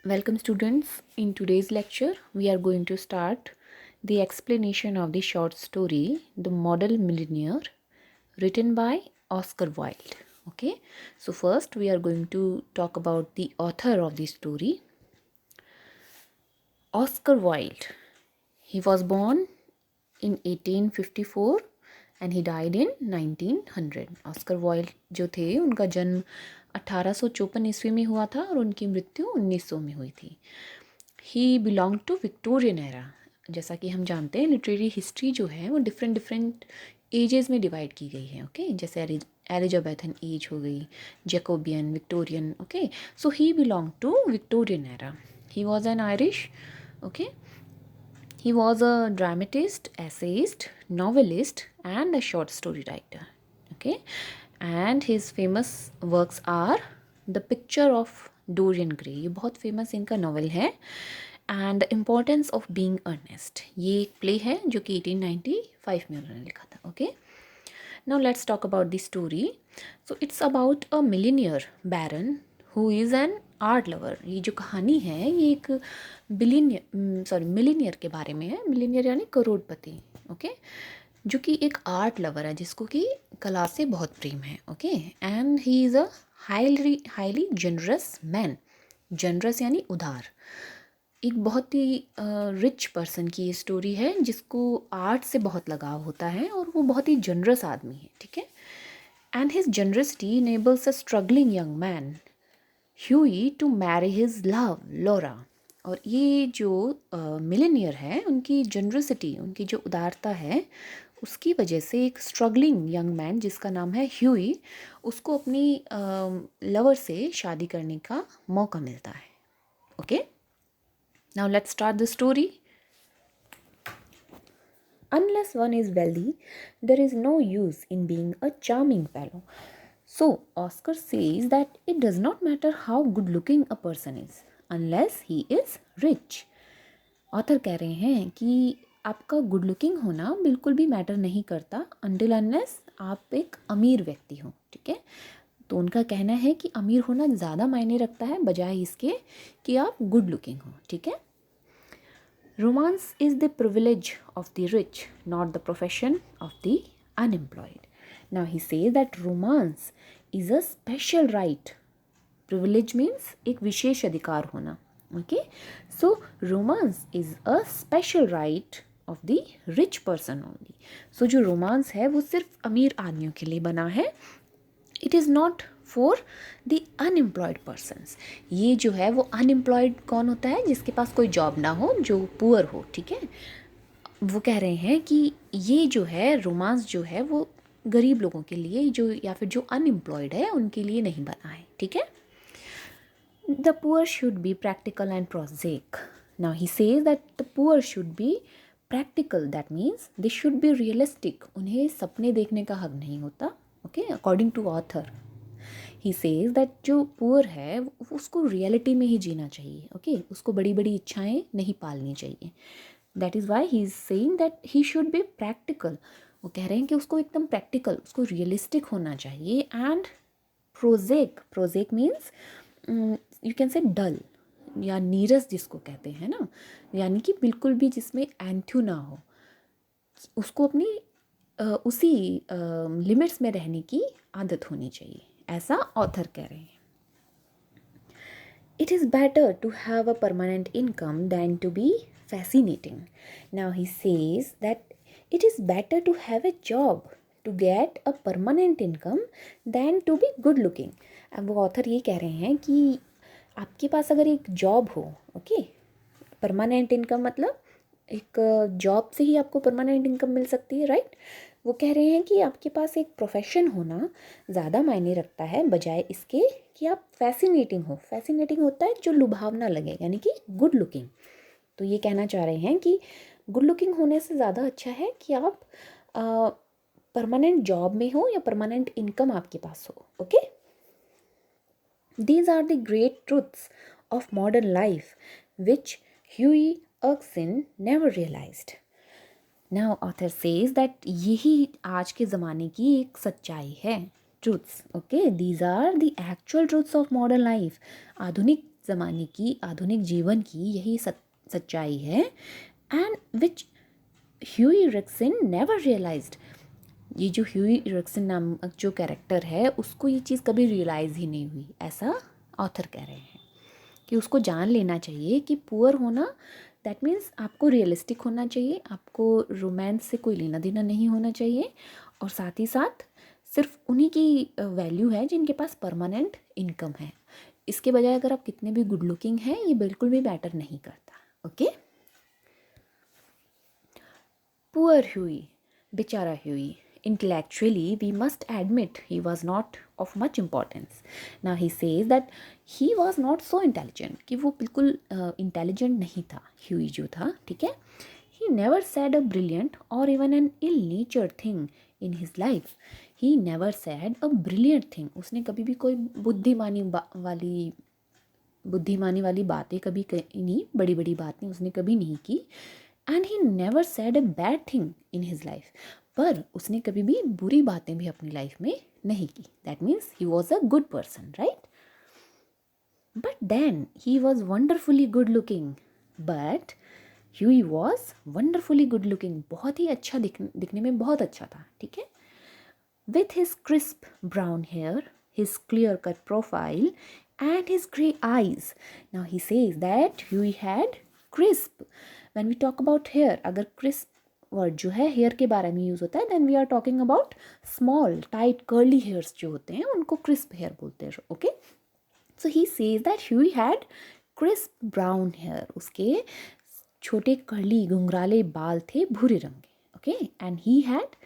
Welcome students. In today's lecture, we are going to start the explanation of the short story The Model Millionaire, written by Oscar Wilde. Okay, so first we are going to talk about the author of the story, Oscar Wilde. He was born in 1854 and he died in 1900. Oscar Wilde जो थे उनका जन्म 1854 ईस्वी में हुआ था और उनकी मृत्यु 1900 में हुई थी. ही बिलोंग टू विक्टोरियन एरा. जैसा कि हम जानते हैं लिटरेरी हिस्ट्री जो है वो डिफरेंट डिफरेंट एजेस में डिवाइड की गई है. ओके, जैसे एलिजाबेथन एज हो गई, Jacobean, Victorian. Okay, so he belong to Victorian era. He was an Irish. Okay, he was a dramatist, essayist, novelist, and a short story writer. Okay, and his famous works are The Picture of Dorian Gray. ये बहुत famous इनका novel है. And The Importance of Being Earnest, ये एक play है जो कि 1895 में उन्होंने लिखा था. Okay, now let's talk about the story. So it's about a millionaire baron who is an art lover. ये जो कहानी है ये एक मिलीनियर के बारे में है. मिलीनियर यानी करोड़पति. ओके, जो कि एक आर्ट लवर है जिसको कि कला से बहुत प्रेम है. Okay, and he is a highly generous man. Generous यानी उदार. एक बहुत ही रिच पर्सन की ये स्टोरी है जिसको आर्ट से बहुत लगाव होता है और वो बहुत ही जनरस आदमी है. ठीक है, and his generosity enables a struggling young man Hughie to marry his love Laura. और ये जो मिलेनियर है उनकी जनरसिटी, उनकी जो उदारता है उसकी वजह से एक स्ट्रगलिंग यंग मैन जिसका नाम है ह्यूई, उसको अपनी लवर से शादी करने का मौका मिलता है. Okay, now let's start the story. Unless one is wealthy, there is no use in being a charming fellow. So, Oscar says that it does not matter how good looking a person is, unless he is rich. Author कह रहे हैं कि आपका good looking होना बिल्कुल भी matter नहीं करता until unless आप एक अमीर व्यक्ति हो. ठीक है, तो उनका कहना है कि अमीर होना ज़्यादा मायने रखता है बजाय इसके कि आप गुड लुकिंग हो. ठीक है, Romance is the privilege of the rich, not the profession of the unemployed. Now he says that romance is a special right. Privilege means एक विशेष अधिकार होना. Okay, so romance is a special right of the rich person only. So जो romance है वो सिर्फ अमीर आदमियों के लिए बना है. It is not for the unemployed persons. ये जो है वो अनएम्प्लॉयड कौन होता है? जिसके पास कोई जॉब ना हो, जो पुअर हो. ठीक है, वो कह रहे हैं कि ये जो है रोमांस जो है वो गरीब लोगों के लिए जो या फिर जो अनएम्प्लॉयड है उनके लिए नहीं बना है. ठीक है, the poor should be practical and prosaic. Now he says that the poor should be practical. That means they should be realistic. उन्हें सपने देखने का हक नहीं होता. Okay, according to author he says that जो पुअर है उसको रियलिटी में ही जीना चाहिए. ओके, उसको बड़ी बड़ी इच्छाएं नहीं पालनी चाहिए. That is why he is saying that he should be practical. वो कह रहे हैं कि उसको एकदम प्रैक्टिकल, उसको रियलिस्टिक होना चाहिए. And prosaic, prosaic means you can say dull या नीरस जिसको कहते हैं ना, यानी कि बिल्कुल भी जिसमें एंथ्यू ना हो. उसको अपनी उसी लिमिट्स में रहने की आदत होनी चाहिए, ऐसा ऑथर कह रहे हैं. It is better to have a permanent income than to be fascinating. Now he says that it is better to have a job to get a permanent income than to be good looking. अब वो author ये कह रहे हैं कि आपके पास अगर एक जॉब हो, ओके, परमानेंट इनकम मतलब एक जॉब से ही आपको परमानेंट इनकम मिल सकती है, राइट. वो कह रहे हैं कि आपके पास एक प्रोफेशन होना ज़्यादा मायने रखता है बजाय इसके कि आप फैसिनेटिंग हो. फैसिनेटिंग होता है जो लुभावना लगे, यानी कि गुड लुकिंग. तो ये कहना चाह रहे हैं कि गुड लुकिंग होने से ज़्यादा अच्छा है कि आप परमानेंट जॉब में हो या परमानेंट इनकम आपके पास हो. Okay, these are the great truths of modern life which Hughie Erskine never realised. Now author says that यही आज के ज़माने की एक सच्चाई है. Truths, okay, these are the actual truths of modern life. आधुनिक ज़माने की, आधुनिक जीवन की यही सच्चाई है, and which Hughie Erskine never realised. ये जो ह्यूई रिक्सन नामक जो कैरेक्टर है उसको ये चीज़ कभी रियलाइज़ ही नहीं हुई, ऐसा ऑथर कह रहे हैं कि उसको जान लेना चाहिए कि पुअर होना दैट मीन्स आपको रियलिस्टिक होना चाहिए, आपको रोमांस से कोई लेना देना नहीं होना चाहिए, और साथ ही साथ सिर्फ उन्हीं की वैल्यू है जिनके पास परमानेंट इनकम है। इसके बजाय अगर आप कितने भी गुड लुकिंग हैं ये बिल्कुल भी मैटर नहीं करता। ओके, पुअर ह्यूई, बेचारा Huey, intellectually we must admit he was not of much importance. Now he says that he was not so intelligent, कि वो बिल्कुल intelligent नहीं था ह्यूई जो था, ठीक है। He never said a brilliant or even an ill-natured thing in his life. He never said a brilliant thing. उसने कभी भी कोई बुद्धिमानी वाली बातें कभी नहीं, बड़ी बड़ी बातें उसने कभी नहीं की। And he never said a bad thing in his life, पर उसने कभी भी बुरी बातें भी अपनी लाइफ में नहीं की। That means he was a good person, right. But then he was wonderfully good looking, but Hughie was wonderfully good looking, बहुत ही अच्छा दिखने में बहुत अच्छा था, ठीक है। With his crisp brown hair, his clear-cut profile, and his grey eyes. Now he says that Huey had crisp. When we talk about hair, अगर crisp word जो है hair के बारे में यूज़ होता है, then we are talking about small, tight, curly hairs जो होते हैं उनको crisp hair बोलते हैं, okay? So he says that Huey had crisp brown hair. उसके छोटे कर्ली घुंघराले बाल थे भूरे रंग के, okay? And he had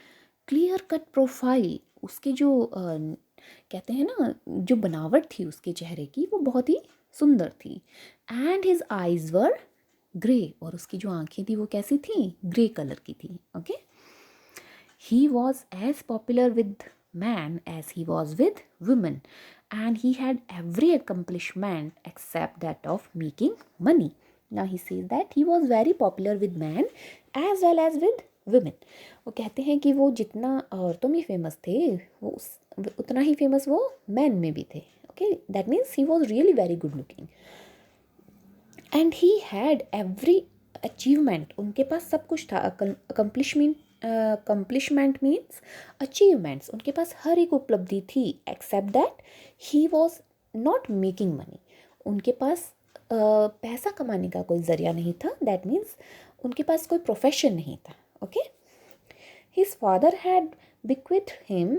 clear cut profile, उसके जो कहते हैं ना जो बनावट थी उसके चेहरे की वो बहुत ही सुंदर थी। And his eyes were grey, और उसकी जो आंखें थी वो कैसी थी, ग्रे कलर की थी, okay. He was as popular with men as he was with women, and he had every accomplishment except that of making money. Now he says that he was very popular with men as well as with women. वो कहते हैं कि वो जितना औरतों में famous थे वो उतना ही फेमस वो मैन में भी थे, okay. That means he was really very good looking and he had every achievement, उनके पास सब कुछ था। अकम्पलिशमेंट मीन्स अचीवमेंट्स, उनके पास हर एक उपलब्धि थी, except that he was not making money, उनके पास पैसा कमाने का कोई ज़रिया नहीं था। दैट मीन्स उनके पास कोई प्रोफेशन नहीं था, okay. His father had bequeathed him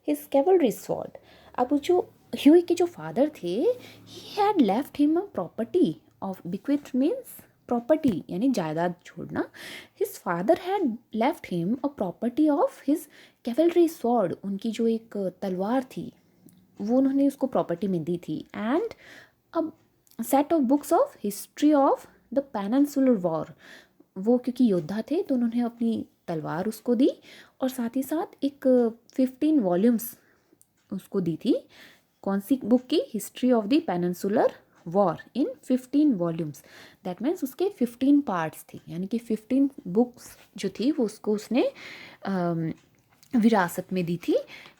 his cavalry sword. अब जो ह्यूई के जो फादर थे, he had left him a property of bequeath means property यानी जायदाद छोड़ना। His father had left him a property of his cavalry sword, उनकी जो एक तलवार थी वो उन्होंने उसको प्रॉपर्टी में दी थी। एंड अब set of books of history of the peninsular war, वो क्योंकि योद्धा थे तो उन्होंने अपनी तलवार उसको दी, और साथ ही साथ एक 15 वॉल्यूम्स उसको दी थी। कौन सी बुक की, history of the peninsular war in 15 volumes. That means उसके 15 पार्ट्स थे, यानी कि 15 बुक्स जो थी वो उसको उसने विरासत में दी थी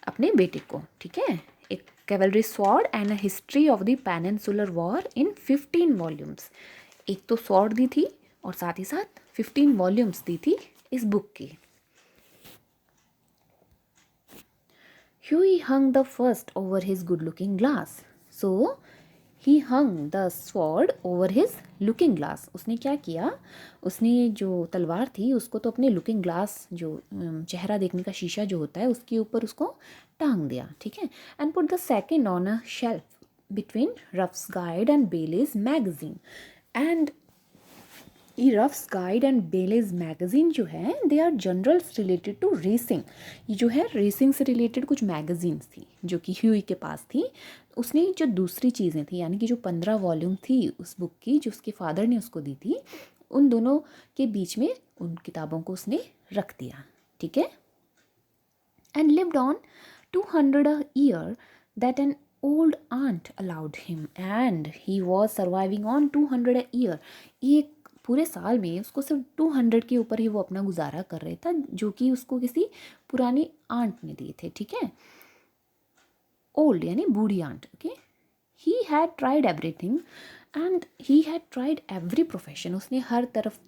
अपने बेटे को, ठीक है। एक cavalry sword and a history of the peninsular war in 15 volumes, एक तो स्वॉर्ड दी थी और साथ ही साथ 15 वॉल्यूम्स दी थी इस बुक की। Huey hung the first over his good-looking glass. So he hung the sword over his looking glass. उसने क्या किया, उसने जो तलवार थी उसको तो अपने लुकिंग ग्लास जो चेहरा देखने का शीशा जो होता है उसके ऊपर उसको टांग दिया, ठीक है। And put the second on a shelf between Ruff's Guide and Bailey's Magazine. And ये Ruff's Guide and Bailey's Magazine जो है they are journals related to racing. ये जो है रेसिंग से रिलेटेड कुछ मैगजीन्स थी जो कि ह्यूई के पास थी। उसने जो दूसरी चीज़ें थी यानी कि जो 15 वॉल्यूम थी उस बुक की जो उसके फादर ने उसको दी थी, उन दोनों के बीच में उन किताबों को उसने रख दिया, ठीक है। And lived on 200 a year that an old aunt allowed him, and he was surviving on 200 a year। एक पूरे साल में उसको सिर्फ 200 के ऊपर ही वो अपना गुजारा कर रहा था जो कि उसको किसी पुरानी आंट ने दिए थे, ठीक है। ओल्ड यानी बूढ़ी aunt, okay. He had tried everything and he had tried every profession, उसने हर तरफ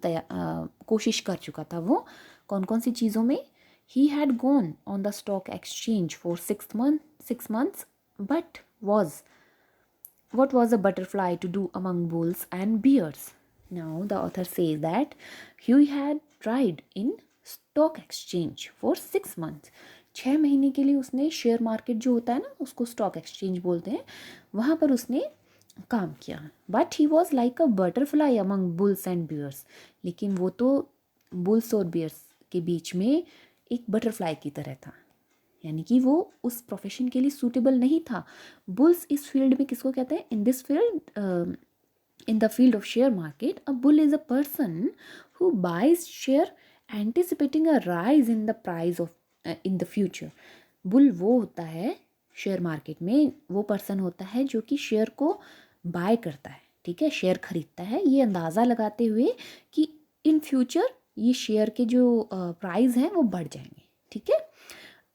कोशिश कर चुका था। वो कौन कौन सी चीज़ों में? He had gone on the stock exchange for 6 months, but what was a butterfly to do among bulls and bears? Now the author says that Huey had tried in stock exchange for 6 months. 6 महीने के लिए उसने share market जो होता है ना, उसको stock exchange बोलते हैं, वहाँ पर उसने काम किया। But he was like a butterfly among bulls and bears, लेकिन वो तो बुल्स और बियर्स के बीच में एक बटरफ्लाई की तरह था, यानी कि वो उस प्रोफेशन के लिए सूटेबल नहीं था। बुल्स इस फील्ड में किसको कहते हैं? In this field, in the field of share market, a bull is a person who buys share anticipating a rise in the price of in the future. Bull वो होता है शेयर मार्केट में, वो person होता है जो कि share को बाय करता है, ठीक है, शेयर खरीदता है ये अंदाज़ा लगाते हुए कि इन फ्यूचर ये शेयर के जो प्राइस हैं वो बढ़ जाएंगे, ठीक है।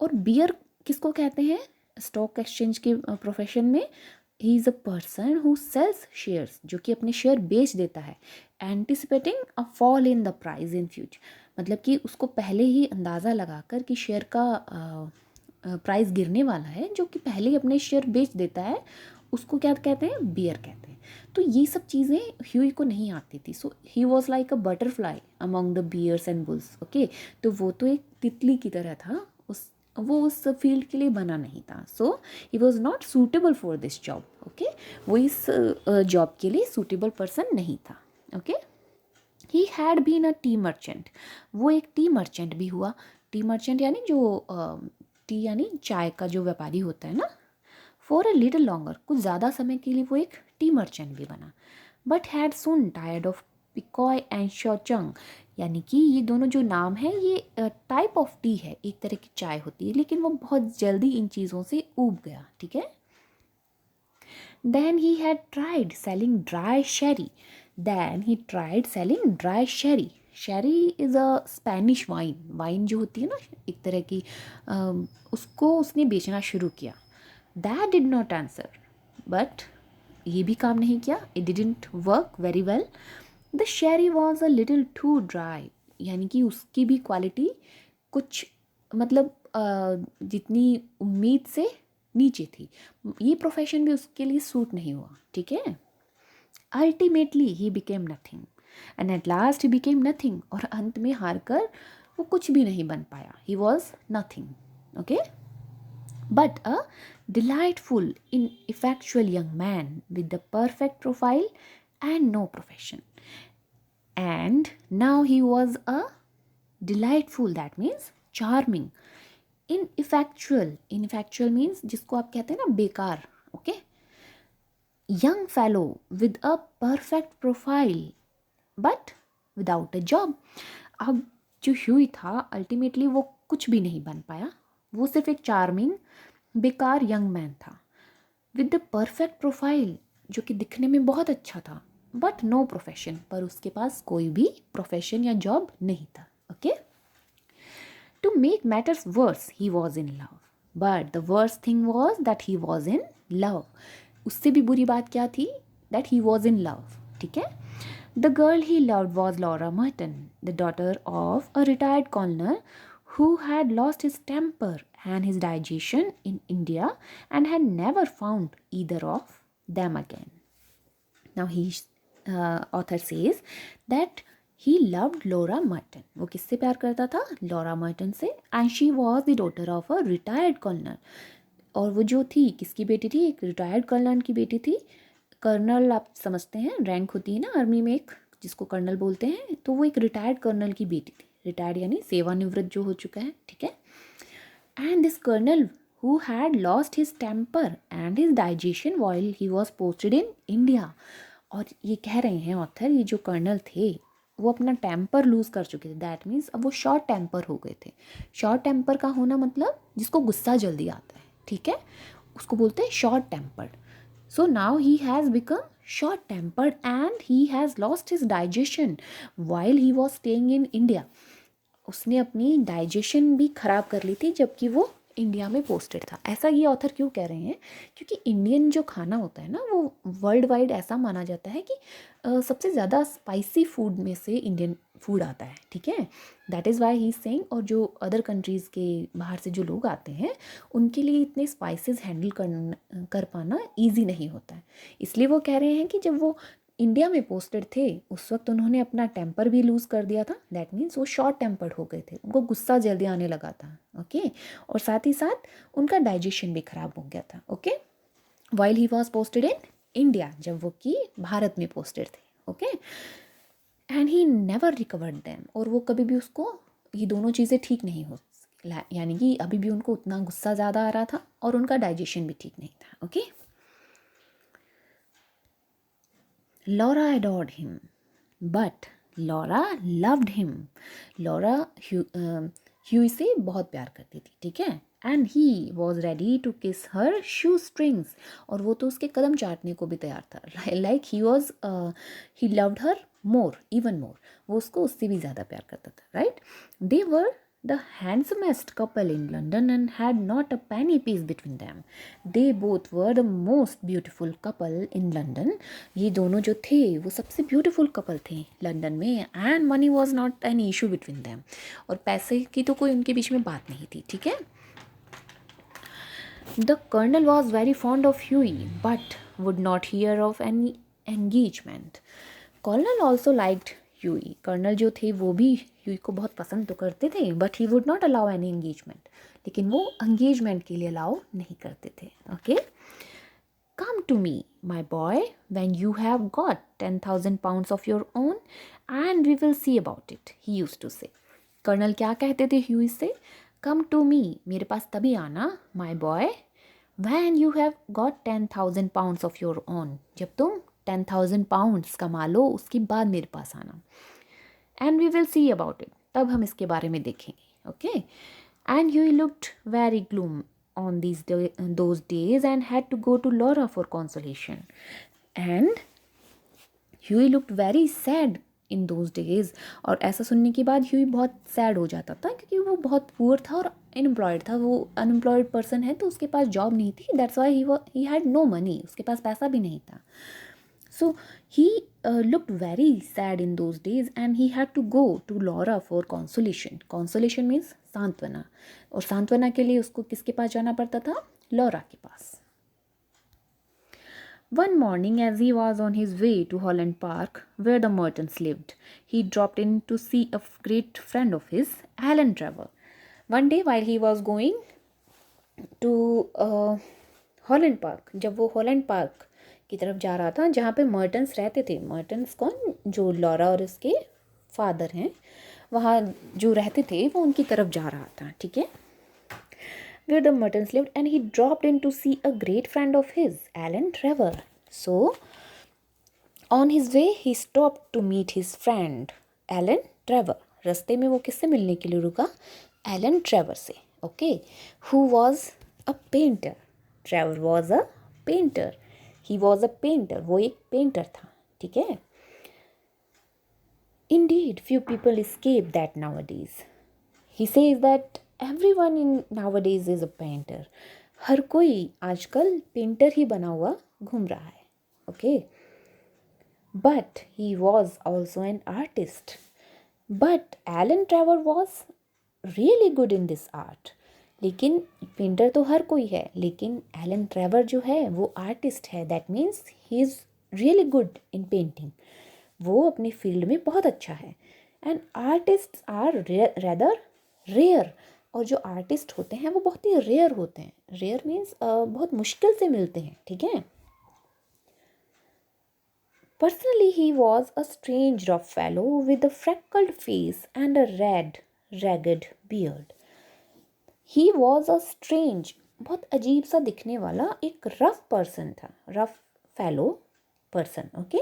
और बियर किसको कहते हैं स्टॉक एक्सचेंज के प्रोफेशन में? He is a person who sells shares, जो कि अपने शेयर बेच देता है, anticipating a fall in the price in future, मतलब कि उसको पहले ही अंदाज़ा लगाकर कि शेयर का प्राइस गिरने वाला है, जो कि पहले ही अपने शेयर बेच देता है, उसको क्या कहते हैं? बियर कहते हैं। तो ये सब चीज़ें ह्यूई को नहीं आती थी। So he was like a butterfly among the bears and bulls, okay. तो वो तो एक तितली की तरह था, वो उस फील्ड के लिए बना नहीं था। So he was not suitable for this job, okay. वो इस जॉब के लिए सूटेबल पर्सन नहीं था, okay. He had been a tea merchant, वो एक टी मर्चेंट भी हुआ। टी मर्चेंट यानी जो टी यानी चाय का जो व्यापारी होता है ना। फॉर अ लिटिल लॉन्गर, कुछ ज़्यादा समय के लिए वो एक टी मर्चेंट भी बना। But had soon tired of pekoe and souchong, यानी कि ये दोनों जो नाम है ये टाइप ऑफ टी है, एक तरह की चाय होती है, लेकिन वो बहुत जल्दी इन चीज़ों से ऊब गया, ठीक है। Then he had tried selling dry sherry, sherry is a Spanish wine, wine जो होती है ना एक तरह की, उसको उसने बेचना शुरू किया। That did not answer, but ये भी काम नहीं किया, it didn't work very well. The sherry was a little too dry, यानी कि उसकी भी क्वालिटी कुछ मतलब जितनी उम्मीद से नीचे थी, ये प्रोफेशन भी उसके लिए सूट नहीं हुआ, ठीक है। Ultimately he became nothing, and at last he became nothing, और अंत में हार कर वो कुछ भी नहीं बन पाया। He was nothing, okay. But a delightful, ineffectual young man with the perfect profile and no profession. And now he was a delightful, that means charming. Ineffectual means जिसको आप कहते हैं ना बेकार, okay? Young fellow with a perfect profile but without a job. अब जो Huey था ultimately वो कुछ भी नहीं बन पाया, वो सिर्फ एक चार्मिंग बेकार यंग मैन था विद द परफेक्ट प्रोफाइल, जो कि दिखने में बहुत अच्छा था, बट नो प्रोफेशन, पर उसके पास कोई भी प्रोफेशन या जॉब नहीं था, okay. To make matters worse he was in love, but the worst thing was that he was in love. उससे भी बुरी बात क्या थी? That he was in love, ठीक है। The girl he loved was Laura Merton, the daughter of a retired colonel who had lost his temper and his digestion in India and had never found either of them again. Now author says that he loved Laura Merton. वो किससे प्यार करता था? Laura Merton से, and she was the daughter of a retired colonel. और वो जो थी किसकी बेटी थी? एक रिटायर्ड कर्नल की बेटी थी। कर्नल आप समझते हैं, रैंक होती है ना आर्मी में एक, जिसको कर्नल बोलते हैं, तो वो एक रिटायर्ड कर्नल की बेटी थी। रिटायर्ड यानी सेवानिवृत्त जो हो चुका है, ठीक है। And this colonel who had lost his temper and his digestion while he was posted in India. और ये कह रहे हैं ऑथर, ये जो कर्नल थे वो अपना टेम्पर लूज़ कर चुके थे। दैट मीन्स अब वो शॉर्ट टेम्पर हो गए थे। शॉर्ट टेम्पर का होना मतलब जिसको गुस्सा जल्दी आता है, ठीक है, उसको बोलते हैं short tempered. So now he has become short tempered and he has lost his digestion while he was staying in India. उसने अपनी डाइजेशन भी खराब कर ली थी जबकि वो इंडिया में पोस्टेड था। ऐसा ये ऑथर क्यों कह रहे हैं, क्योंकि इंडियन जो खाना होता है ना वो वर्ल्ड वाइड ऐसा माना जाता है कि सबसे ज़्यादा स्पाइसी फूड में से इंडियन फूड आता है, ठीक है। That is why he saying, और जो अदर कंट्रीज़ के बाहर से जो लोग आते हैं उनके लिए इतने स्पाइसेस हैंडल कर पाना ईजी नहीं होता है। इसलिए वो कह रहे हैं कि जब वो इंडिया में पोस्टेड थे उस वक्त उन्होंने अपना टेम्पर भी लूज़ कर दिया था। दैट मीन्स वो शॉर्ट टेम्पर्ड हो गए थे, उनको गुस्सा जल्दी आने लगा था, ओके। और साथ ही साथ उनका डाइजेशन भी ख़राब हो गया था, okay, while he was posted in India, जब वो कि भारत में पोस्टेड थे, okay. And he never recovered them, और वो कभी भी उसको ये दोनों चीज़ें ठीक नहीं हो, यानी कि अभी भी उनको उतना गुस्सा ज़्यादा आ रहा था और उनका डाइजेशन भी ठीक नहीं था, okay. Laura adored him, but Laura loved him. Laura Hughie से बहुत प्यार करती थी, ठीक है। And he was ready to kiss her shoe strings, और वो तो उसके कदम चाटने को भी तैयार था। Like he loved her more, even more, वो उसको उससे भी ज़्यादा प्यार करता था, right. They were the handsomest couple in London and had not a penny piece between them. They both were the most beautiful couple in London. ये दोनों जो थे वो सबसे ब्यूटीफुल कपल थे लंदन में, and money was not an issue between them, और पैसे की तो कोई उनके बीच में बात नहीं थी, ठीक है। The colonel was very fond of Hughie but would not hear of any engagement. Colonel also liked Hughie, colonel जो थे वो भी ह्यूई को बहुत पसंद तो करते थे, but he would not allow any engagement, लेकिन वो एंगेजमेंट के लिए अलाउ नहीं करते थे, okay. Come to me, my boy, when you have got 10,000 pounds of your own and we will see about it, he used to say. Colonel क्या कहते थे ह्यूई से, Come to me, मेरे पास तभी आना, my boy, when you have got 10,000 pounds of your own, जब तुम 10,000 pounds कमा लो उसके बाद मेरे पास आना, and we will see about it, तब हम इसके बारे में देखेंगे, okay. And Huey looked very gloom on those days and had to go to Laura for consolation. And Huey looked very sad in those days. और ऐसा सुनने के बाद ह्यूई बहुत सैड हो जाता था क्योंकि वो बहुत पुअर था और अनएम्प्लॉयड था। वो अनएम्प्लॉयड पर्सन है तो उसके पास जॉब नहीं थी, that's why he had no money, उसके पास पैसा भी नहीं था। So he looked very sad in those days and he had to go to Laura for consolation. Consolation means सांत्वना, और सांत्वना के लिए उसको किसके पास जाना पड़ता था, लॉरा के पास। One morning as he was on his way to Holland Park where the Mertons lived, he dropped in to see a great friend of his, Alan Trevor. One day while he was going to Holland Park, जब वो Holland park की तरफ जा रहा था जहाँ पे मर्टन्स रहते थे, मर्टन्स कौन, जो लॉरा और उसके फादर हैं, वहाँ जो रहते थे वो उनकी तरफ जा रहा था, ठीक है। Where the Mertons lived and he dropped in to see a great friend of his, Alan Trevor. So on his way he stopped to meet his friend Alan Trevor. रास्ते में वो किससे मिलने के लिए रुका, एलन ट्रेवर से, okay. Who was a painter. Trevor was a painter. He was a painter. वो एक पेंटर था, ठीक है। Indeed, few people escape that nowadays. He says that everyone in nowadays is a painter. हर कोई आजकल painter ही बना हुआ घूम रहा है, okay. But he was also an artist. But Alan Trevor was really good in this art. लेकिन painter तो हर कोई है, लेकिन एलन ट्रेवर जो है वो आर्टिस्ट है, that means he is really good in painting, वो अपनी फील्ड में बहुत अच्छा है। And artist are rather rare, और जो आर्टिस्ट होते हैं वो बहुत ही रेयर होते हैं। रेयर मीन्स बहुत मुश्किल से मिलते हैं, ठीक है। Personally he was a strange rough fellow with a freckled face and a red ragged beard. He was a strange, बहुत अजीब सा दिखने वाला एक रफ पर्सन था, rough fellow person, okay.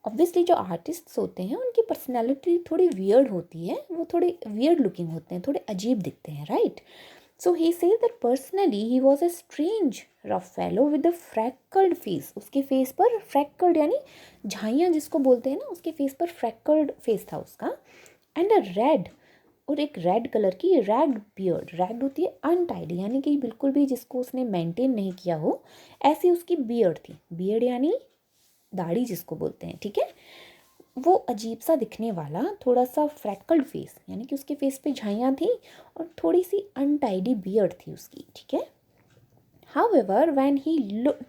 Obviously जो आर्टिस्ट्स होते हैं उनकी पर्सनैलिटी थोड़ी वियर्ड होती है, वो थोड़े वियर्ड लुकिंग होते हैं, थोड़े अजीब दिखते हैं, right. So he says that personally he was a strange rough fellow with a freckled face. उसके फेस पर फ्रैक्ल्ड यानी झाइयाँ जिसको बोलते हैं ना, उसके फेस पर फ्रैक्ल्ड फेस था उसका, एंड अ रेड और एक रेड कलर की रैग्ड बियर्ड। रैग्ड होती है अनटाइडी, यानी कि बिल्कुल भी जिसको उसने मेंटेन नहीं किया हो, ऐसी उसकी बियर्ड थी। बियर्ड यानी दाढ़ी जिसको बोलते हैं, ठीक है। वो अजीब सा दिखने वाला, थोड़ा सा फ्रैकल्ड फेस, यानी कि उसके फेस पे झाइयाँ थी और थोड़ी सी अनटाइडी बियर्ड थी उसकी, ठीक है। However, when he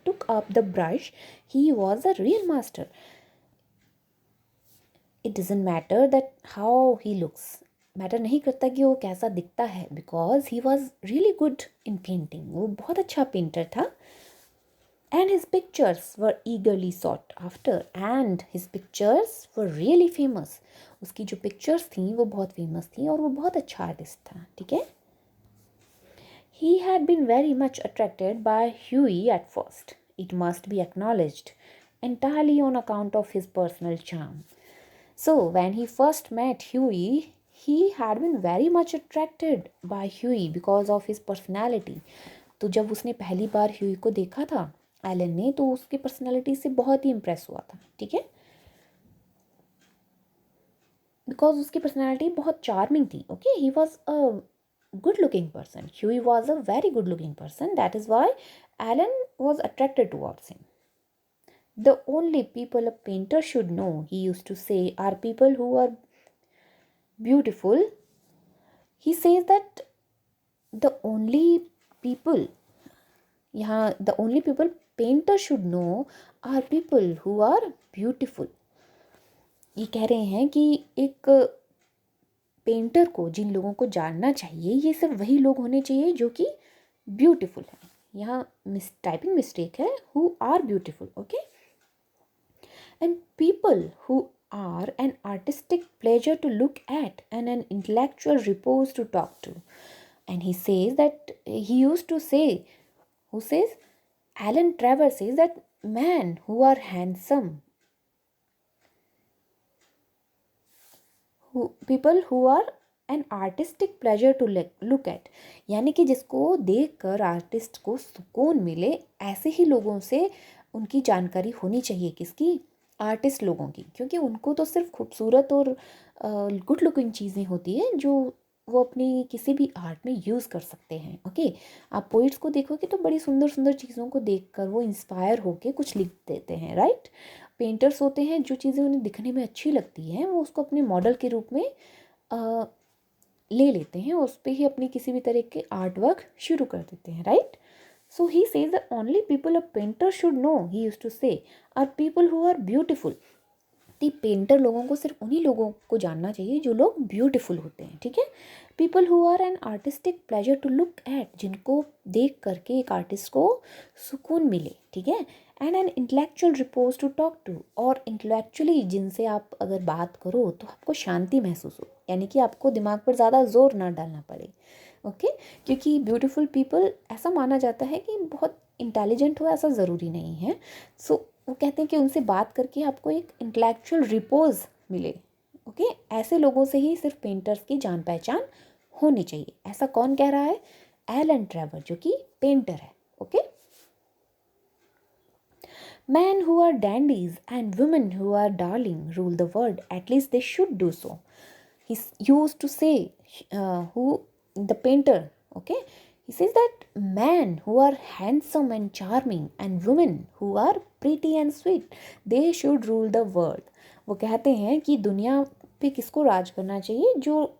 took up the brush, he was a real master. It doesn't matter that how he looks. Matter नहीं करता कि वो कैसा दिखता है, because he was really good in painting. वो बहुत अच्छा पेंटर था। And his pictures were eagerly sought after, and his pictures were really famous. उसकी जो पिक्चर्स थी वो बहुत फेमस थी और वो बहुत अच्छा आर्टिस्ट था, ठीक है। He had been very much attracted by Huey at first, it must be acknowledged, entirely on account of his personal charm. So, when he first met Huey, he had been very much attracted by Huey because of his personality. तो जब उसने पहली बार Huey को देखा था Elon ने, तो उसकी पर्सनालिटी से बहुत ही इम्प्रेस हुआ था, ठीक है। बिकॉज उसकी पर्सनालिटी बहुत चार्मिंग थी, okay. He was a good looking person. Huey was a very good looking person. That is why Alan was attracted towards him. The only people a painter should know, he used to say, are people who are beautiful. He says that the only people, यहाँ the only people painter should know are people who are beautiful. ये कह रहे हैं कि एक painter को जिन लोगों को जानना चाहिए, ये सिर्फ वही लोग होने चाहिए जो कि ब्यूटीफुल है। यहाँ टाइपिंग मिस्टेक है, who are beautiful, okay. And people who are an artistic pleasure to look at and an intellectual repose to talk to. And he says that he used to say, who says, Alan Travers says that men who are handsome, people who are an artistic pleasure to look at, यानी कि जिसको देखकर artist को सुकून मिले, ऐसे ही लोगों से उनकी जानकारी होनी चाहिए। किसकी? आर्टिस्ट लोगों की, क्योंकि उनको तो सिर्फ खूबसूरत और गुड लुकिंग चीज़ें होती हैं जो वो अपनी किसी भी आर्ट में यूज़ कर सकते हैं, ओके। आप पोइट्स को देखोगे तो बड़ी सुंदर सुंदर चीज़ों को देखकर वो इंस्पायर होके कुछ लिख देते हैं, राइट। पेंटर्स होते हैं, जो चीज़ें उन्हें दिखने में अच्छी लगती हैं वो उसको अपने मॉडल के रूप में ले लेते हैं और उस पर ही अपनी किसी भी तरह के आर्ट वर्क शुरू कर देते हैं, right. So he says that only people a painter should know, he used to say, are people who are beautiful. The painter लोगों को सिर्फ उन्हीं लोगों को जानना चाहिए जो लोग ब्यूटीफुल होते हैं, ठीक है। People who are an artistic pleasure to look at, जिनको देख करके एक आर्टिस्ट को सुकून मिले, ठीक है। And an intellectual repose to talk to, और इंटेलेक्चुअली जिनसे आप अगर बात करो तो आपको शांति महसूस हो, यानी कि आपको दिमाग पर ज़्यादा जोर ना डालना पड़े, ओके। क्योंकि ब्यूटीफुल पीपल ऐसा माना जाता है कि बहुत इंटेलिजेंट हो, ऐसा ज़रूरी नहीं है। सो वो कहते हैं कि उनसे बात करके आपको एक इंटेलेक्चुअल रिपोज मिले, ओके। ऐसे लोगों से ही सिर्फ पेंटर्स की जान पहचान होनी चाहिए। ऐसा कौन कह रहा है? एलन ट्रेवर, जो कि पेंटर है, okay. Men who are dandies and women who are darling rule the world, at least they should do so. He used to say, who the painter, okay. He says that men who are handsome and charming and women who are pretty and sweet, they should rule the world. वो कहते हैं कि दुनिया पे किसको राज करना चाहिए? जो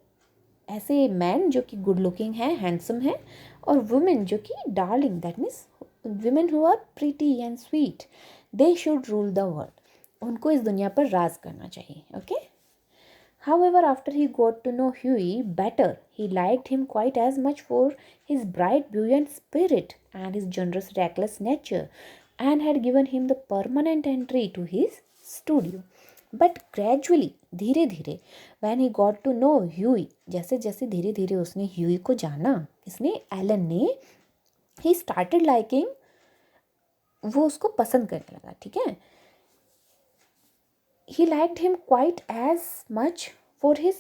ऐसे मैन जो कि गुड लुकिंग है, हैंडसम है, और वुमेन जो कि darling, that means women who are pretty and sweet, they should rule the world. उनको इस दुनिया पर राज करना चाहिए, okay. However, after he got to know Huey better, he liked him quite as much for his bright, buoyant spirit and his generous, reckless nature, and had given him the permanent entry to his studio. But gradually, धीरे धीरे, when he got to know Huey, जैसे जैसे धीरे धीरे उसने Huey को जाना, किसने? एलन ने, he started liking, वो उसको पसंद करने लगा, ठीक है। He liked him quite as much for his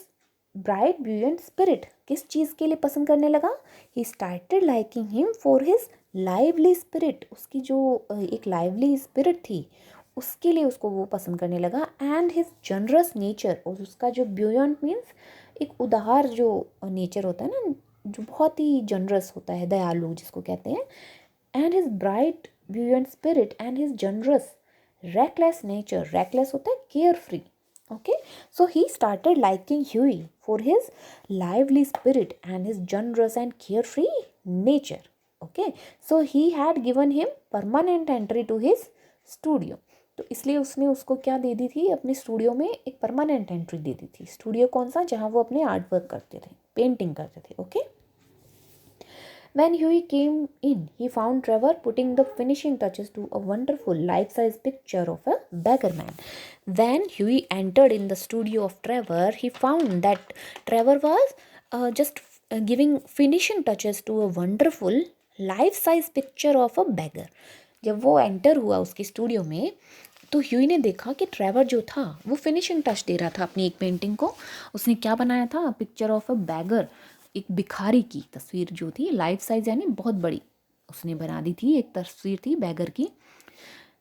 bright, buoyant spirit. किस चीज़ के लिए पसंद करने लगा? He started liking him for his lively spirit. उसकी जो एक lively spirit थी, उसके लिए उसको वो पसंद करने लगा। And his generous nature, और उसका जो buoyant means एक उदार जो नेचर होता है ना, जो बहुत ही जनरस होता है, दयालु जिसको कहते हैं, and his bright buoyant spirit and his generous reckless nature. Reckless होता है carefree. Okay, so he started liking Huey for his lively spirit and his generous and carefree nature. Okay, so he had given him permanent entry to his studio. तो इसलिए उसने उसको क्या दे दी थी, अपने studio में एक परमानेंट एंट्री दे दी थी. स्टूडियो कौन सा, जहाँ वो अपने आर्ट वर्क करते थे, पेंटिंग करते थे. Okay. When Huey came in, he found Trevor putting the finishing touches to a wonderful life-size picture of a beggar man. When Huey entered in the studio of Trevor, he found that Trevor was just giving finishing touches to a wonderful life-size picture of a beggar. जब वो enter हुआ उसके studio में, तो Huey ने देखा कि Trevor जो था वो फिनिशिंग टच दे रहा था अपनी एक पेंटिंग को. उसने क्या बनाया था, पिक्चर ऑफ अ बैगर, एक भिखारी की तस्वीर जो थी लाइफ साइज यानी बहुत बड़ी उसने बना दी थी. एक तस्वीर थी बैगर की.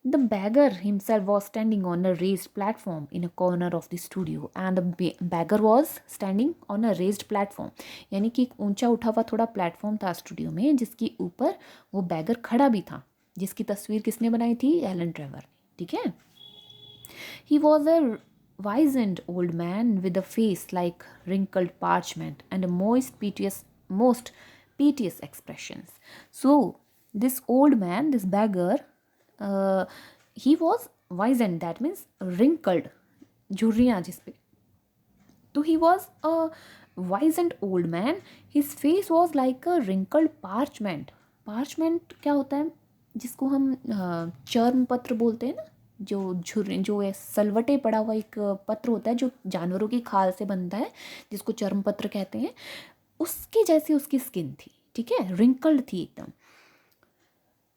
The bagger himself was standing on a raised platform in a corner of the studio and the bagger was standing on a raised platform, यानी कि एक ऊंचा उठा हुआ थोड़ा प्लेटफॉर्म था स्टूडियो में, जिसके ऊपर वो बैगर खड़ा भी था, जिसकी तस्वीर किसने बनाई थी, एलन ट्रेवर ने. ठीक है. He was a wizened old man with a face like wrinkled parchment and a most piteous expressions. So this old man, this beggar, he was wizened. That means wrinkled. झुर्रियाँ जिस पे. तो he was a wizened old man. His face was like a wrinkled parchment. Parchment क्या होता है, जिसको हम चर्म पत्र बोलते हैं ना, जो है सलवटे पड़ा हुआ एक पत्र होता है जो जानवरों की खाल से बनता है, जिसको चर्म पत्र कहते हैं. उसके जैसी उसकी स्किन थी. ठीक है, रिंकल्ड थी एकदम.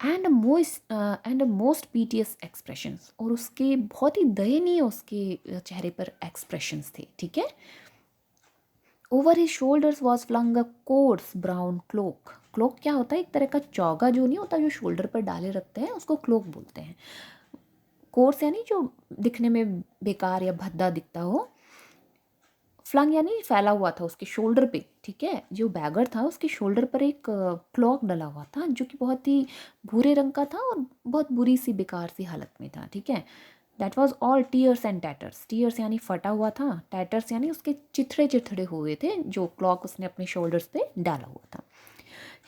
एंड मोस्ट पीटियस एक्सप्रेशंस, और उसके बहुत ही दयनीय उसके चेहरे पर एक्सप्रेशंस थे. ठीक है. Over his shoulders was flung a coarse brown cloak. Cloak क्या होता है, एक तरह का चौगा जो नहीं होता, जो शोल्डर पर डाले रखते हैं, उसको क्लोक बोलते हैं. कोर्स यानी जो दिखने में बेकार या भद्दा दिखता हो. फ्लंग यानी फैला हुआ था उसके शोल्डर पे. ठीक है. जो बैगर था उसके शोल्डर पर एक क्लॉक डला हुआ था जो कि बहुत ही भूरे रंग का था और बहुत बुरी सी बेकार सी हालत में था. ठीक है. That was all tears and tatters. Tears यानी फटा हुआ था, टैटर्स यानी उसके चिथड़े चिथड़े हुए थे जो क्लॉक उसने अपने शोल्डर्स पे डाला हुआ था.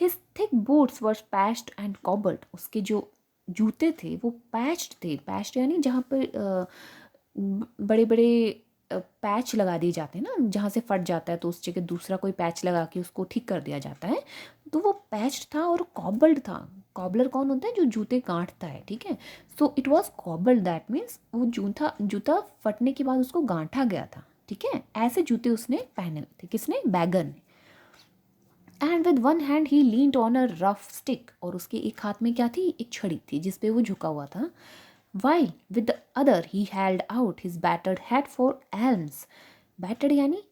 His thick boots were patched and cobbled. उसके जो जूते थे वो पैच्ड थे. पैच्ड यानी जहाँ पर बड़े बड़े पैच लगा दिए जाते हैं ना, जहाँ से फट जाता है तो उस जगह दूसरा कोई पैच लगा के उसको ठीक कर दिया जाता है. तो वो पैच्ड था और कॉबल्ड था. कॉबलर कौन होता है, जो जूते गांठता है. ठीक है. So it was cobbled. That means वो जूता फटने के बाद उसको गांठा गया था. ठीक है. ऐसे जूते उसने पहने हुए थे. किसने, बैगर ने. And with one hand he leaned on a rough stick. और उसके एक हाथ में क्या थी, एक छड़ी थी जिसपे वो झुका हुआ था. While with the other he held out his battered hat for alms. Battered यानी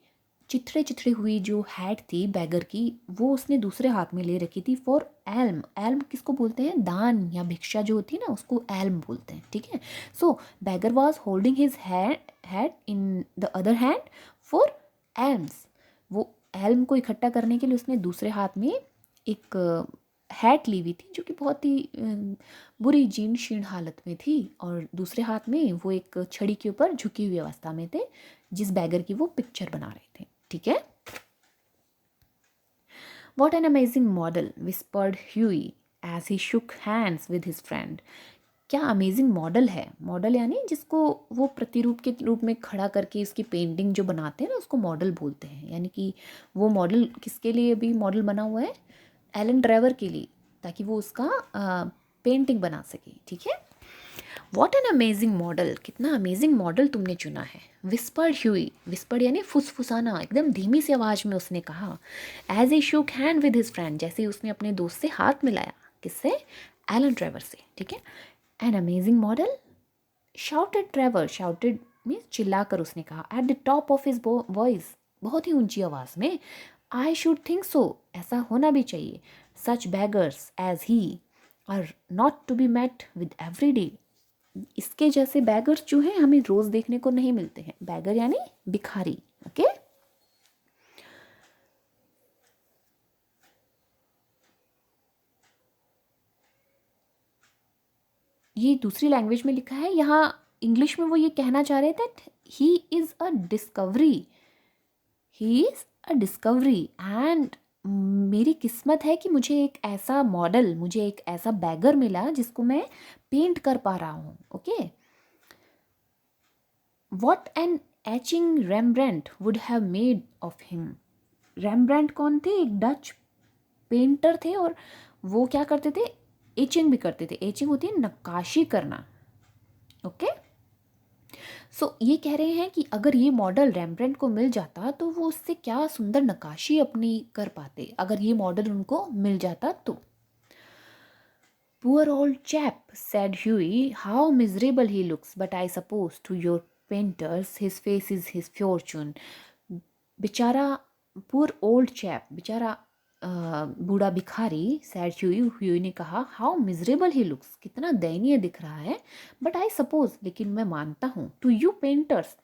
चिथड़े चिथड़े हुई जो हैट थी बैगर की, वो उसने दूसरे हाथ में ले रखी थी फॉर एल्म. एल्म किसको बोलते हैं, दान या भिक्षा जो होती है ना, उसको एल्म बोलते हैं. ठीक है. So beggar was holding his hat in the other hand for alms. वो एल्म को इकट्ठा करने के लिए उसने दूसरे हाथ में एक हैट ली हुई थी जो कि बहुत ही बुरी जीर्ण शीर्ण हालत में थी, और दूसरे हाथ में वो एक छड़ी के ऊपर झुकी हुई अवस्था में थे, जिस बैगर की वो पिक्चर बना रहे थे. ठीक है. What an amazing model, whispered Huey as he shook hands with his friend. क्या अमेजिंग मॉडल है. मॉडल यानी जिसको वो प्रतिरूप के रूप में खड़ा करके उसकी पेंटिंग जो बनाते हैं ना, उसको मॉडल बोलते हैं. यानी कि वो मॉडल किसके लिए अभी मॉडल बना हुआ है, एलन ट्रेवर के लिए, ताकि वो उसका पेंटिंग बना सके. ठीक है. वॉट एन अमेजिंग मॉडल, कितना अमेजिंग मॉडल तुमने चुना है. Whispered Huey. विस्पर्ड यानी फुसफुसाना, एकदम धीमी सी आवाज़ में उसने कहा. As he shook hand with his friend. जैसे उसने अपने दोस्त से हाथ मिलाया. किससे, एलन ट्रेवर से. ठीक है. An amazing model. Shouted Trevor. Shouted means चिल्लाकर उसने कहा. At the top of his voice. बहुत ही ऊंची आवाज़ में. I should think so. ऐसा होना भी चाहिए. Such beggars as he are not to be met with every day. इसके जैसे बैगर्स जो हैं हमें रोज़ देखने को नहीं मिलते हैं. बैगर यानी भिखारी. ओके. ये दूसरी लैंग्वेज में लिखा है, यहाँ इंग्लिश में वो ये कहना चाह रहे थे that he is a discovery, he is a discovery and मेरी किस्मत है कि मुझे एक ऐसा मॉडल, मुझे एक ऐसा बैगर मिला जिसको मैं पेंट कर पा रहा हूँ. Okay, what an etching Rembrandt would have made of him. Rembrandt कौन थे? एक डच पेंटर थे और वो क्या करते थे? एचिंग भी करते थे. एचिंग होती है नक्काशी करना. ओके, सो ये कह रहे हैं कि अगर ये मॉडल रेम्ब्रेंट को मिल जाता तो वो उससे क्या सुंदर नक्काशी अपनी कर पाते, अगर ये मॉडल उनको मिल जाता तो. Poor old chap, said Hughie, how miserable he looks, but I suppose to your painters his face is his fortune. बेचारा, poor old chap, बेचारा बूढ़ा भिखारी, सैड ह्यूई ने कहा, हाउ मिजरेबल ही लुक्स, कितना दयनीय दिख रहा है, बट आई सपोज, लेकिन मैं मानता हूँ, टू यू पेंटर्स,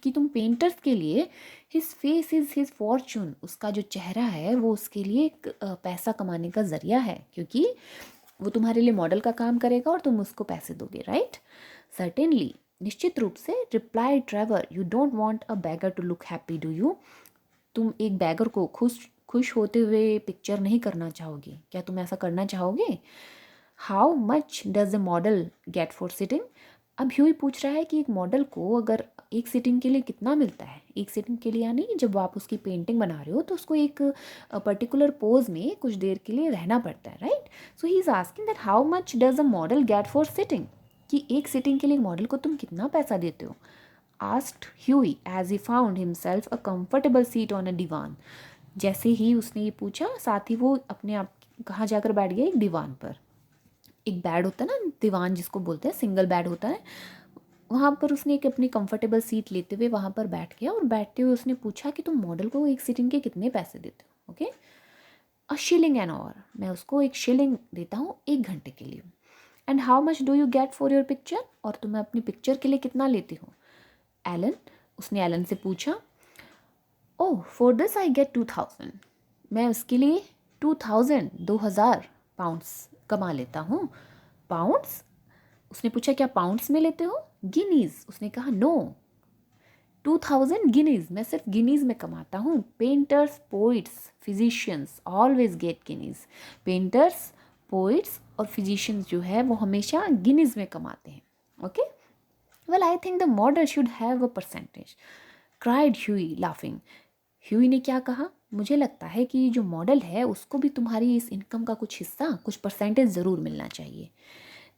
कि तुम पेंटर्स के लिए his face is his Fortune, उसका जो चेहरा है वो उसके लिए एक पैसा कमाने का ज़रिया है, क्योंकि वो तुम्हारे लिए मॉडल का काम करेगा और तुम उसको पैसे दोगे. राइट, सर्टेनली, निश्चित रूप से. Reply Trevor, you don't want a beggar to look happy do you. तुम एक बैगर को खुश होते हुए पिक्चर नहीं करना चाहोगे, क्या तुम ऐसा करना चाहोगे? How much does a model get for sitting. अब ह्यूई पूछ रहा है कि एक मॉडल को अगर एक सिटिंग के लिए कितना मिलता है. एक सिटिंग के लिए यानी जब आप उसकी पेंटिंग बना रहे हो तो उसको एक पर्टिकुलर पोज में कुछ देर के लिए रहना पड़ता है. Right, so he is asking that how much does a model get for sitting, कि एक सिटिंग के लिए मॉडल को तुम कितना पैसा देते हो. Asked Hughie as he found himself a comfortable seat on a divan. जैसे ही उसने ये पूछा, साथ ही वो अपने आप कहाँ जाकर बैठ गया? एक दीवान पर. एक बेड होता है ना, दीवान जिसको बोलते हैं, सिंगल बेड होता है, वहाँ पर उसने एक अपनी कंफर्टेबल सीट लेते हुए वहाँ पर बैठ गया और बैठते हुए उसने पूछा कि तुम मॉडल को एक सिटिंग के कितने पैसे देते हो. Okay, a shilling an hour, मैं उसको 1 शिलिंग देता हूँ 1 घंटे के लिए. And how much do you get for your picture, और तुम्हें अपनी पिक्चर के लिए कितना लेती हो? एलन, उसने एलन से पूछा. ओह, फॉर दिस आई गेट 2000, मैं उसके लिए 2000 कमा लेता हूँ. पाउंड्स, उसने पूछा क्या पाउंड्स में लेते हो? गिनीज, उसने कहा नो, 2000 गिनीज, मैं सिर्फ गिनीज में कमाता हूँ. Painters, poets, physicians always get Guinness. Painters, poets और फिजिशियंस जो है वो हमेशा गिनीज में कमाते हैं. Okay, well I think the model should have a percentage, cried Huey laughing. Huey ने क्या कहा? मुझे लगता है कि जो मॉडल है उसको भी तुम्हारी इस इनकम का कुछ हिस्सा, कुछ परसेंटेज ज़रूर मिलना चाहिए.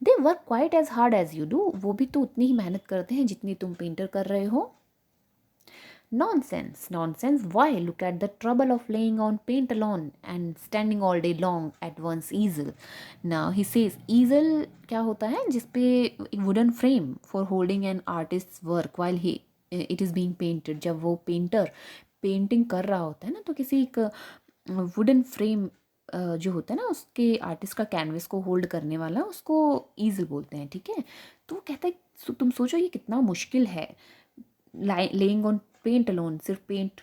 They work quite as hard as you do, वो भी तो उतनी ही मेहनत करते हैं जितनी तुम पेंटर कर रहे हो. Nonsense, nonsense. Why? Look at the trouble of laying on paint alone and standing all day long at one's easel. Now he says, easel क्या होता है? जिसपे एक wooden frame for holding an artist's work while it is being painted. जब वो painter painting कर रहा होता है ना, तो किसी एक वुडन फ्रेम जो होता है ना, उसके आर्टिस्ट का कैनवस को होल्ड करने वाला, उसको ईजल बोलते हैं. ठीक है, तो वो कहता है तुम सोचो ये कितना मुश्किल है, लेइंग ऑन पेंट अलोन, सिर्फ पेंट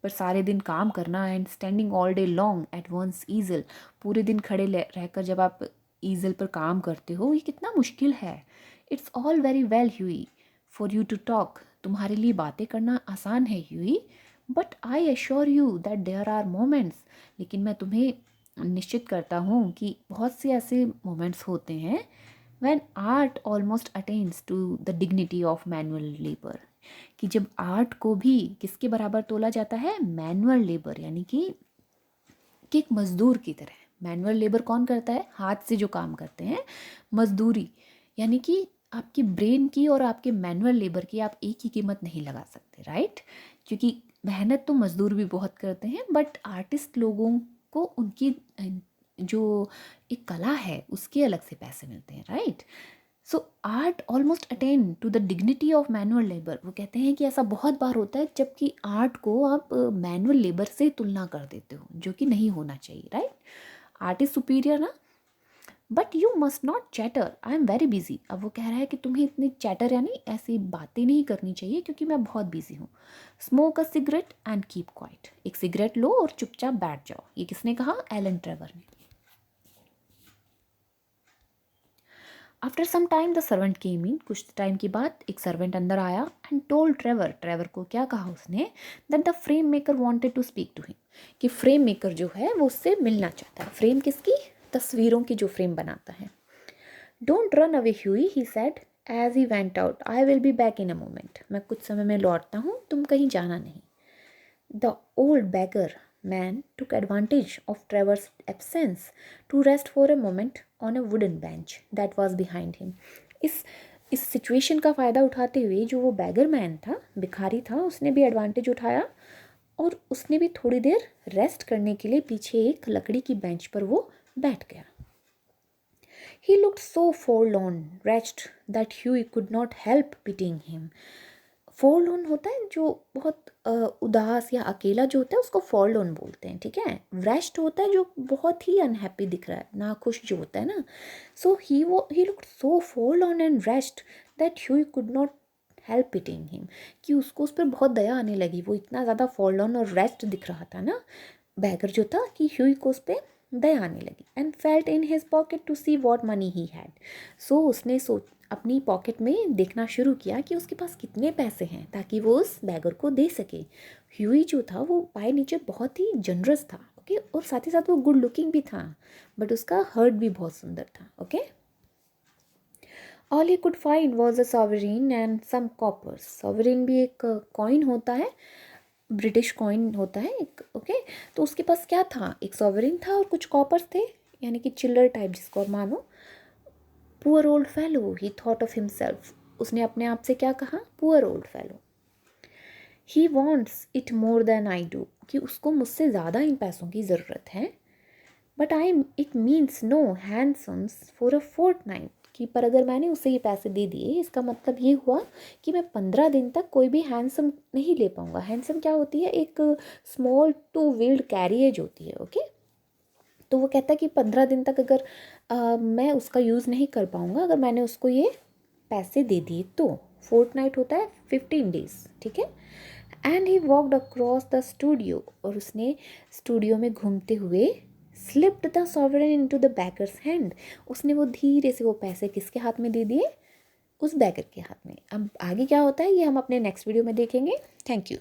पर सारे दिन काम करना, and standing all day long at one's easel, पूरे दिन खड़े रहकर जब आप ईजल पर काम करते हो, ये कितना मुश्किल है. It's all very well Hughie for you to talk, तुम्हारे लिए बातें करना आसान है Hughie, but I assure you that there are moments, लेकिन मैं तुम्हें निश्चित करता हूँ कि बहुत से ऐसे मोमेंट्स होते हैं when art almost attains to the dignity of manual labour, कि जब आर्ट को भी किसके बराबर तोला जाता है? मैनुअल लेबर, यानी कि एक मजदूर की तरह. मैनुअल लेबर कौन करता है? हाथ से जो काम करते हैं. मजदूरी यानी कि आपकी ब्रेन की और आपके मैनुअल लेबर की आप एक ही कीमत नहीं लगा सकते. राइट, क्योंकि मेहनत तो मजदूर भी बहुत करते हैं, बट आर्टिस्ट लोगों को उनकी जो एक कला है उसके अलग से पैसे मिलते हैं. Right, so art almost attain to the dignity of manual labour. वो कहते हैं कि ऐसा बहुत बार होता है जबकि आर्ट को आप मैनुअल लेबर से तुलना कर देते हो, जो कि नहीं होना चाहिए. राइट, आर्ट इज सुपीरियर ना. But you must not chatter, I am very busy. अब वो कह रहा है कि तुम्हें इतनी चैटर यानी ऐसी बातें नहीं करनी चाहिए क्योंकि मैं बहुत बिजी हूँ. Smoke a cigarette and keep quiet, एक सिगरेट लो और चुपचाप बैठ जाओ. ये किसने कहा? एलन ट्रेवर ने. After some time the servant came in, कुछ टाइम के बाद एक सर्वेंट अंदर आया एंड टोल्ड ट्रेवर, ट्रेवर को क्या कहा उसने, that the frame maker wanted to speak to him, कि फ्रेम मेकर जो है वो उससे मिलना चाहता है। फ्रेम किसकी? तस्वीरों की जो फ्रेम बनाता है। Don't run away Hughie, he said as he went out, I will be back in a moment, मैं कुछ समय में लौटता हूँ, तुम कहीं जाना नहीं। The old beggar man took advantage of Trevor's absence to rest for a moment on a wooden bench that was behind him. इस सिचुएशन का फ़ायदा उठाते हुए जो वो बैगर मैन था, भिखारी था, उसने भी एडवांटेज उठाया और उसने भी थोड़ी देर रेस्ट करने के लिए पीछे एक लकड़ी की बेंच पर वो बैठ गया। He looked so forlorn, wretched, that Huey could not help pitying him. फॉरलोन होता है जो बहुत उदास या अकेला जो होता है उसको फॉरलोन बोलते हैं, ठीक है। रेस्ट होता है जो बहुत ही अनहैप्पी दिख रहा है, नाखुश जो होता है ना। So he looked so forlorn and wretched that Hughie could not help pitying him, कि उसको उस पर बहुत दया आने लगी, वो इतना ज़्यादा फॉरलोन और रेस्ट दिख रहा था ना बैगर जो था, कि ह्यूई को उस पर दया आने लगी। And felt in his pocket to see what money he had, so उसने अपनी पॉकेट में देखना शुरू किया कि उसके पास कितने पैसे हैं ताकि वो उस बैगर को दे सके। ह्यूई जो था वो बाय नेचर बहुत ही जनरस था, ओके, और साथ ही साथ वो गुड लुकिंग भी था, बट उसका हर्ट भी बहुत सुंदर था, okay. All he could find was a sovereign and some coppers, sovereign भी एक कॉइन होता है, ब्रिटिश कॉइन होता है एक, ओके। तो उसके पास क्या था, एक सॉवरेन था और कुछ कॉपर्स थे, यानी कि चिल्लर टाइप जिसको आप मानो। Poor old fellow, he thought of himself, उसने अपने आप से क्या कहा, poor old fellow. He wants it more than I do, कि उसको मुझसे ज़्यादा इन पैसों की ज़रूरत है। But I it means no hansoms for a fortnight, कि पर अगर मैंने उसे ये पैसे दे दिए, इसका मतलब ये हुआ कि मैं 15 दिन तक कोई भी हैंडसम नहीं ले पाऊँगा। हैंडसम क्या होती है, एक स्मॉल टू व्हील्ड कैरिएज होती है, ओके। तो वो कहता है कि 15 दिन तक अगर मैं उसका यूज़ नहीं कर पाऊँगा अगर मैंने उसको ये पैसे दे दिए तो। फोर्टनाइट होता है 15 days, ठीक है। And he walked across the studio, और उसने स्टूडियो में घूमते हुए slipped the sovereign into the bakers hand, उसने वो धीरे से वो पैसे किसके हाथ में दे दिए, उस बैकर के हाथ में। अब आगे क्या होता है ये हम अपने नेक्स्ट वीडियो में देखेंगे। Thank you.